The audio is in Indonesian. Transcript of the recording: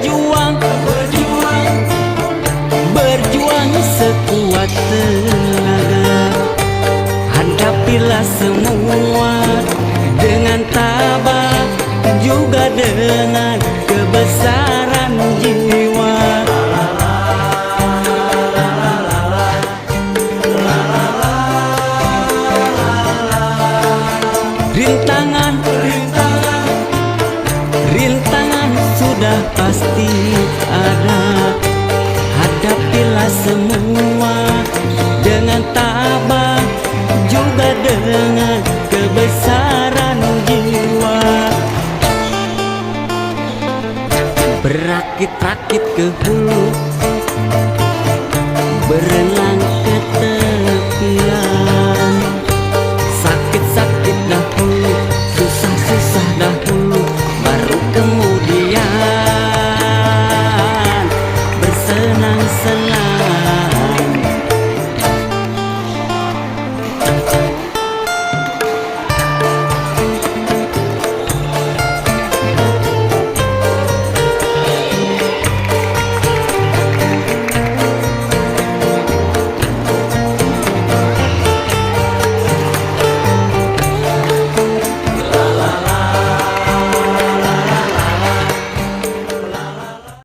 berjuang, berjuang sekuat tenaga. Hadapilah semua dengan tabah, juga dengan kebesaran jiwa. Rintangan, rintangan sudah pasti ada. Hadapilah semua dengan tabah, juga dengan kebesaran jiwa. Berakit-rakit ke hulu, berenang ke tepian.